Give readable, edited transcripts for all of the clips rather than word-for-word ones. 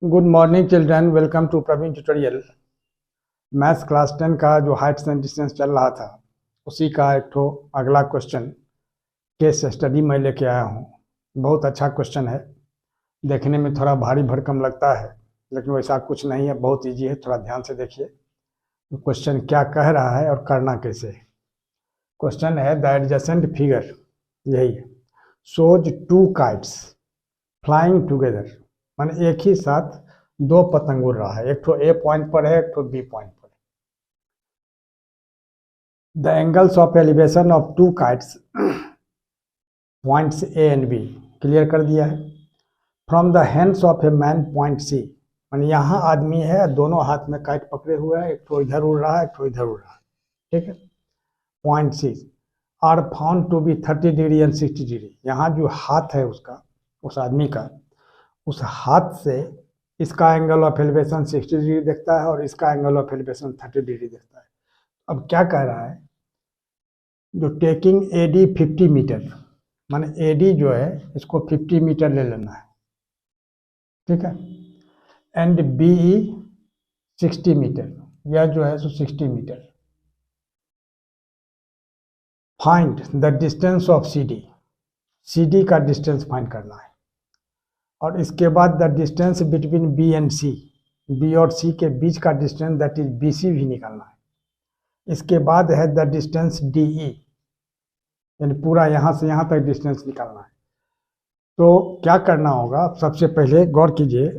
Good morning children, welcome to Praveen tutorial. Maths class 10 का जो Heights and distance चल रहा था उसी का एक ठो अगला क्वेश्चन केस स्टडी मैं लेके आया हूँ। बहुत अच्छा क्वेश्चन है, देखने में थोड़ा भारी भरकम लगता है लेकिन वैसा कुछ नहीं है, बहुत इजी है। थोड़ा ध्यान से देखिए क्वेश्चन क्या कह रहा है और करना कैसे है। क्वेश्चन है द एडजेसेंट फिगर, यही है, shows two kites flying together, माने एक ही साथ दो पतंग उड़ रहा है, एक तो ए पॉइंट पर है, एक तो बी पॉइंट पर। The angles of elevation of two kites points A and B, clear कर दिया है। From the hands of a man point C, माने यहाँ आदमी है, दोनों हाथ में काइट पकड़े हुए है, एक तो इधर उड़ रहा है, एक तो इधर उड़ रहा है, ठीक है। Point C are found to be 30 degree and 60 degree. यहाँ जो हाथ है उसका, उस आदमी का, उस हाथ से इसका एंगल ऑफ एलिवेशन 60 डिग्री देखता है और इसका एंगल ऑफ एलिवेशन 30 डिग्री देखता है। अब क्या कह रहा है, जो टेकिंग एडी 50 मीटर, माने एडी जो है इसको 50 मीटर ले लेना है, ठीक है, एंड बीई 60 मीटर, यह जो है सो 60 metre. Find the distance of CD, CD का डिस्टेंस फाइंड करना है। और इसके बाद the distance between B and C, B और सी के बीच का distance that is B C भी निकालना है। इसके बाद है द डिस्टेंस डी ई, यानी पूरा यहाँ से यहाँ तक डिस्टेंस निकालना है। तो क्या करना होगा, सबसे पहले गौर कीजिए,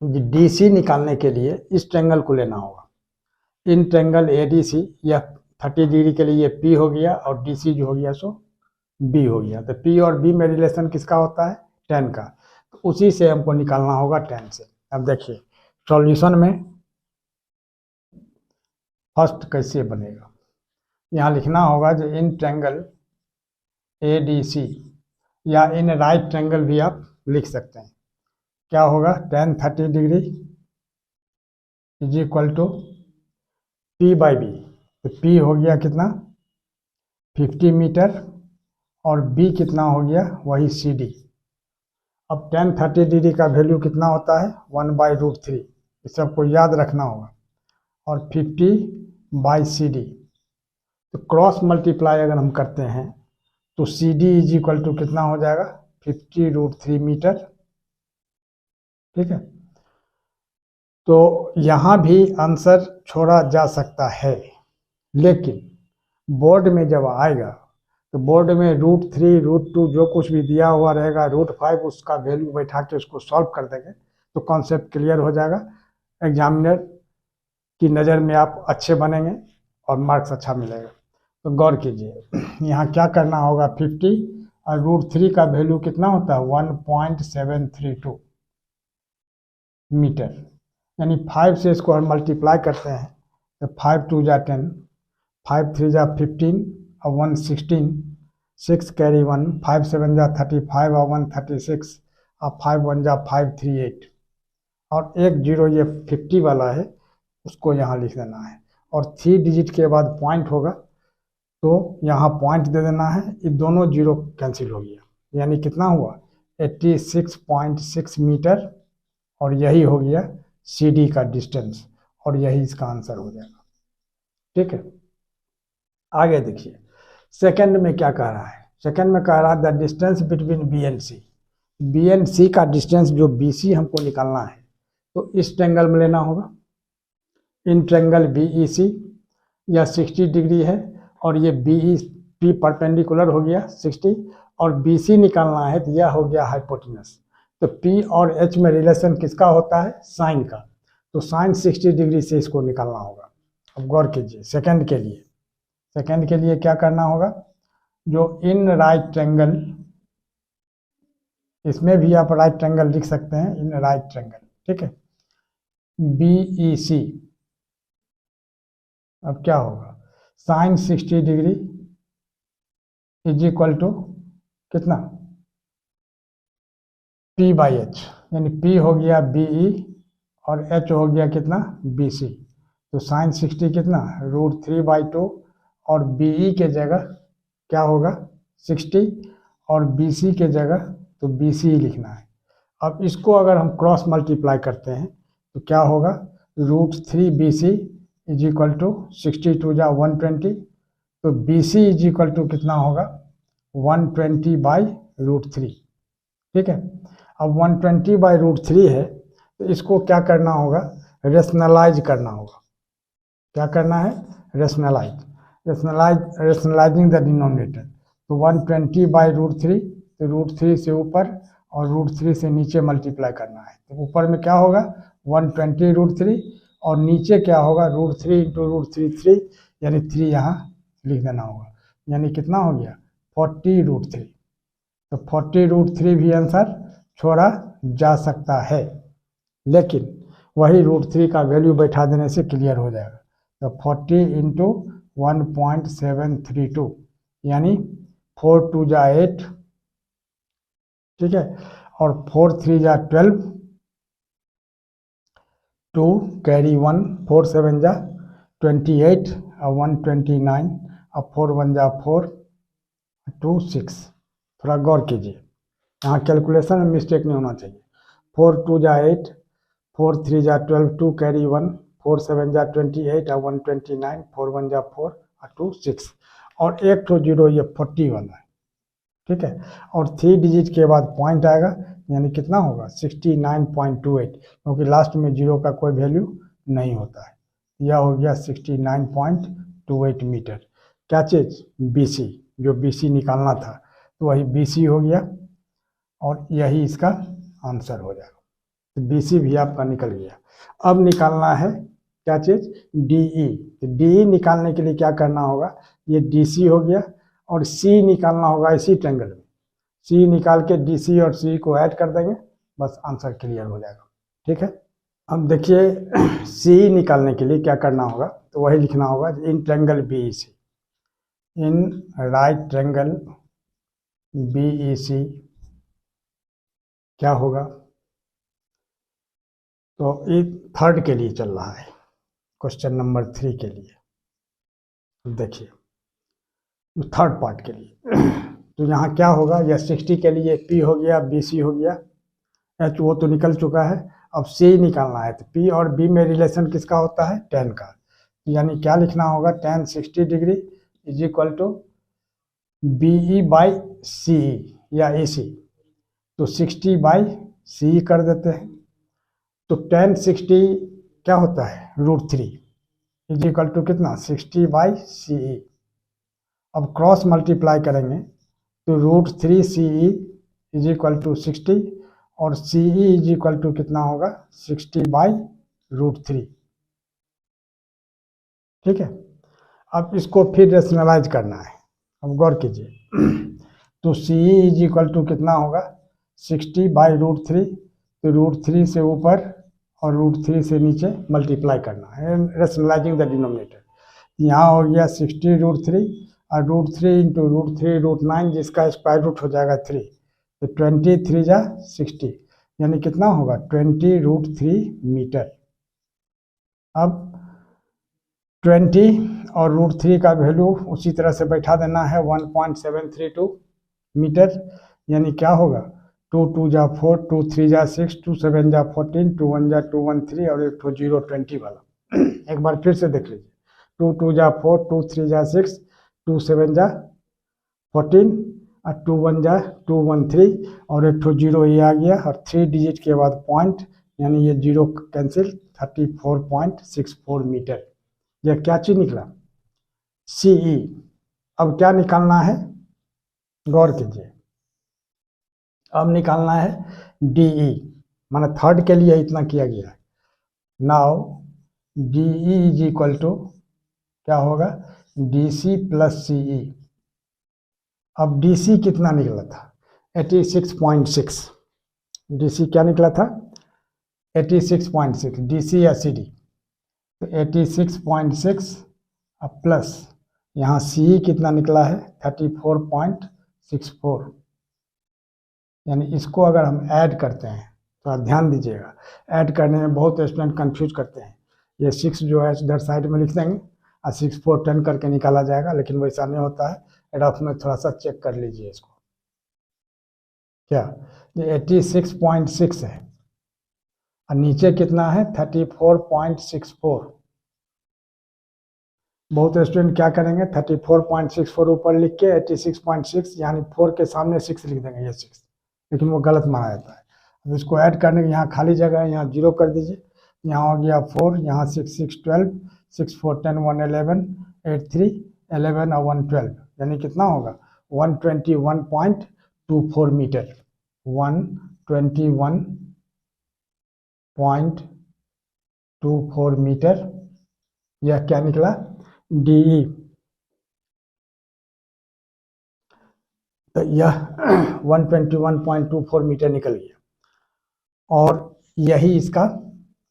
डी सी निकालने के लिए इस ट्रेंगल को लेना होगा, in triangle A D C, यह 30 डिग्री के लिए पी हो गया और डी सी जो हो गया सो बी हो गया। तो पी और बी में रिलेशन किसका होता है, tan का, तो उसी से हमको निकालना होगा tan से। अब देखिए सॉल्यूशन में फर्स्ट कैसे बनेगा, यहाँ लिखना होगा जो in triangle A D C, या इन राइट ट्रेंगल भी आप लिख सकते हैं। क्या होगा, tan 30 degree is equal to P by B, तो पी हो गया कितना 50 मीटर और बी कितना हो गया वही सी डी। अब tan 30 डिग्री का वैल्यू कितना होता है 1/√3, इस सबको याद रखना होगा, और 50 बाई सी डी, तो क्रॉस मल्टीप्लाई अगर हम करते हैं तो C D is equal to कितना हो जाएगा 50√3 मीटर, ठीक है। तो यहाँ भी आंसर छोड़ा जा सकता है, लेकिन बोर्ड में जब आएगा तो बोर्ड में √3 √2 जो कुछ भी दिया हुआ रहेगा, √5 उसका वैल्यू बैठा के उसको सॉल्व कर देंगे तो कॉन्सेप्ट क्लियर हो जाएगा। एग्जामिनर की नज़र में आप अच्छे बनेंगे और मार्क्स अच्छा मिलेगा। तो गौर कीजिए, यहाँ क्या करना होगा, 50 और √3 का वैल्यू कितना होता है 1.732 मीटर, यानी 5 से इसको हम मल्टीप्लाई करते हैं तो 5 2 जा 10, 5 3 जा 15 और 1 16, 6 कैरी 1, 5 7 जा 35 और 1 36 और 5 1 जा 5 3 8, और एक जीरो ये 50 वाला है उसको यहाँ लिख देना है, और 3 डिजिट के बाद पॉइंट होगा तो यहाँ पॉइंट दे देना है, ये दोनों जीरो कैंसिल हो गया, यानी कितना हुआ 86.6 मीटर, और यही हो गया सी डी का डिस्टेंस, और यही इसका आंसर हो जाएगा, ठीक है। आगे देखिए सेकंड में क्या कह रहा है, सेकंड में कह रहा है the distance between B and C, B and C का डिस्टेंस जो बी सी हमको निकालना है तो इस ट्रेंगल में लेना होगा, इन ट्रेंगल बी ई सी, यह 60 डिग्री है और ये बी ई पी परपेंडिकुलर हो गया 60, और बी सी निकालना है तो यह हो गया हाइपोटेनस। तो पी और एच में रिलेशन किसका होता है, साइन का, तो साइन 60 डिग्री से इसको निकालना होगा। अब गौर कीजिए सेकंड के लिए, सेकंड के लिए क्या करना होगा, जो इन राइट ट्रेंगल, इसमें भी आप राइट ट्रेंगल लिख सकते हैं, इन राइट ट्रेंगल, ठीक है, बी ई सी, अब क्या होगा sine 60 degree is equal to कितना पी बाई एच, यानी पी हो गया बी ई और एच हो गया कितना बी सी, तो साइन 60 कितना √3/2, और बी ई के जगह क्या होगा 60 और बी सी के जगह तो बी सी लिखना है, अब इसको अगर हम क्रॉस मल्टीप्लाई करते हैं तो क्या होगा, √3BC इज इक्वल टू 62 जा 120, तो BC इज इक्वल टू कितना होगा 120/√3। ठीक है, अब 120/√3 है तो इसको क्या करना होगा, रेशनलाइज करना होगा। क्या करना है, रेशनलाइजिंग द डिनोमिनेटर। तो 120/√3, तो √3 से ऊपर और √3 से नीचे मल्टीप्लाई करना है। तो ऊपर में क्या होगा 120√3 और नीचे क्या होगा √3 × √3 यानी 3 यहाँ लिख देना होगा, यानी कितना हो गया 40√3। तो 40√3 भी आंसर छोड़ा जा सकता है, लेकिन वही √3 का वैल्यू बैठा देने से क्लियर हो जाएगा। तो 40 × 1.732 यानी 4 × 2 = 8, ठीक है, और 4 × 3 = 12, 2 कैरी 1, 4 × 7 = 28 और 129 और 4 × 1 = 4, 2 6। थोड़ा गौर कीजिए, यहाँ कैलकुलेशन में मिस्टेक नहीं होना चाहिए। 4 × 2 = 8, 4 × 3 = 12, 2 कैरी 1, 4 × 7 = 28 और 129, 4 × 1 = 4 और 2 6, और एक तो 0 ये 40 वाला है, ठीक है, और 3 डिजिट के बाद पॉइंट आएगा, यानी कितना होगा 69.28, क्योंकि लास्ट में 0 का कोई वैल्यू नहीं होता है। यह हो गया 69.28 मीटर। क्या चीज़, BC, जो BC निकालना था तो वही BC हो गया और यही इसका आंसर हो जाएगा। तो BC भी आपका निकल गया। अब निकालना है क्या चीज़, DE। तो DE निकालने के लिए क्या करना होगा, ये DC हो गया और C निकालना होगा इसी ट्रायंगल में। C निकाल के DC और C को ऐड कर देंगे, बस आंसर क्लियर हो जाएगा। ठीक है, अब देखिए C निकालने के लिए क्या करना होगा, तो वही लिखना होगा in triangle BEC, in right triangle BEC क्या होगा, तो ये थर्ड के लिए चल रहा है, क्वेश्चन नंबर 3 के लिए। देखिए थर्ड पार्ट के लिए तो यहाँ क्या होगा, यह 60 के लिए P हो गया, BC हो गया, H वो तो निकल चुका है। अब C निकालना है, तो P और B में रिलेशन किसका होता है, tan का। यानी क्या लिखना होगा, tan 60 degree is equal to BE/CE या AC, तो 60/CE कर देते हैं। तो tan 60 क्या होता है, √3 इज इक्वल टू कितना 60/CE। अब क्रॉस मल्टीप्लाई करेंगे तो √3CE इज इक्वल टू 60 और CE इज इक्वल टू कितना होगा 60/√3। ठीक है, अब इसको फिर रेशनलाइज करना है। अब गौर कीजिए तो CE इज इक्वल टू कितना होगा 60/√3, तो √3 से ऊपर और √3 से नीचे मल्टीप्लाई करना है, रेशनलाइजिंग द डिनोमिनेटर। यहाँ हो गया 60√3 और √3 × √3 √9, जिसका स्क्वायर रूट हो जाएगा 3, तो 20 3 जा 60, यानी कितना होगा 20√3 मीटर। अब 20 और √3 का वैल्यू उसी तरह से बैठा देना है 1.732 मीटर, यानी क्या होगा 2 × 2 = 4, 2 × 3 = 6, 2 × 7 = 14, 2 × 1 = 213 और एक 0 20 वाला एक बार फिर से देख लीजिए, 2 × 2 = 4, 2 × 3 = 6, 2 × 7 = 14 और 2 × 1 = 213 और एक 0 ये आ गया और 3 डिजिट के बाद पॉइंट, यानी ये 0 कैंसिल, 34.64 मीटर। यह क्या चीज निकला, CE। अब क्या निकालना है, गौर कीजिए, अब निकालना है DE, माना थर्ड के लिए इतना किया गया है। Now DE is equal to क्या होगा DC + CE। अब DC कितना निकला था 86.6, DC क्या निकला था 86.6, DC या CD, तो 86.6 अब प्लस यहाँ CE कितना निकला है 34.64, यानी इसको अगर हम ऐड करते हैं, तो आप ध्यान दीजिएगा, ऐड करने में बहुत स्टूडेंट कंफ्यूज करते हैं। ये 6 जो है इधर साइड में लिख देंगे और 6 4 10 करके निकाला जाएगा, लेकिन वैसा नहीं होता है। रफ में थोड़ा सा चेक कर लीजिए इसको। क्या ये 86.6 है और नीचे कितना है 34.64। बहुत स्टूडेंट क्या करेंगे 34.64 ऊपर लिख के 86.6 यानी 4 के सामने 6 लिख देंगे, ये 6, लेकिन वो गलत माना जाता है। अब इसको ऐड करने के यहाँ खाली जगह है, यहाँ 0 कर दीजिए, यहाँ हो गया 4, यहाँ 6 6 12, 6 4 10 1 11, 8 3 11 और 1 12, यानी कितना होगा 121.24 मीटर। 121.24 मीटर, यह क्या निकला DE। तो यह 121.24 मीटर निकल गया और यही इसका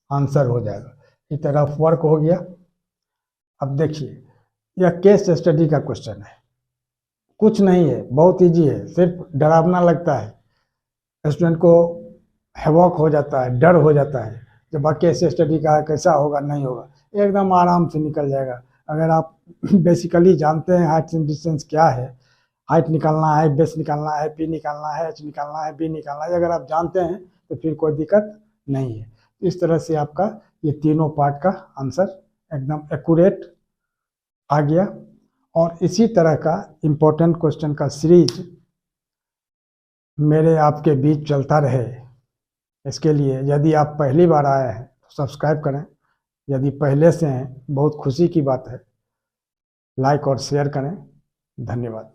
आंसर हो जाएगा। इस तरफ वर्क हो गया। अब देखिए यह केस स्टडी का क्वेश्चन है, कुछ नहीं है, बहुत इजी है, सिर्फ डरावना लगता है, स्टूडेंट को हैवॉक हो जाता है, डर हो जाता है जब केस स्टडी का कैसा होगा नहीं होगा, एकदम आराम से निकल जाएगा। अगर आप बेसिकली जानते हैं हाइट एंड डिस्टेंस क्या है, हाइट निकालना है, बेस निकालना है, पी निकालना है, एच निकालना है, बी निकालना है, अगर आप जानते हैं तो फिर कोई दिक्कत नहीं है। इस तरह से आपका ये तीनों पार्ट का आंसर एकदम एक्यूरेट आ गया। और इसी तरह का इम्पोर्टेंट क्वेश्चन का सीरीज मेरे आपके बीच चलता रहे, इसके लिए यदि आप पहली बार आए हैं तो सब्सक्राइब करें, यदि पहले से हैं बहुत खुशी की बात है, लाइक और शेयर करें। धन्यवाद।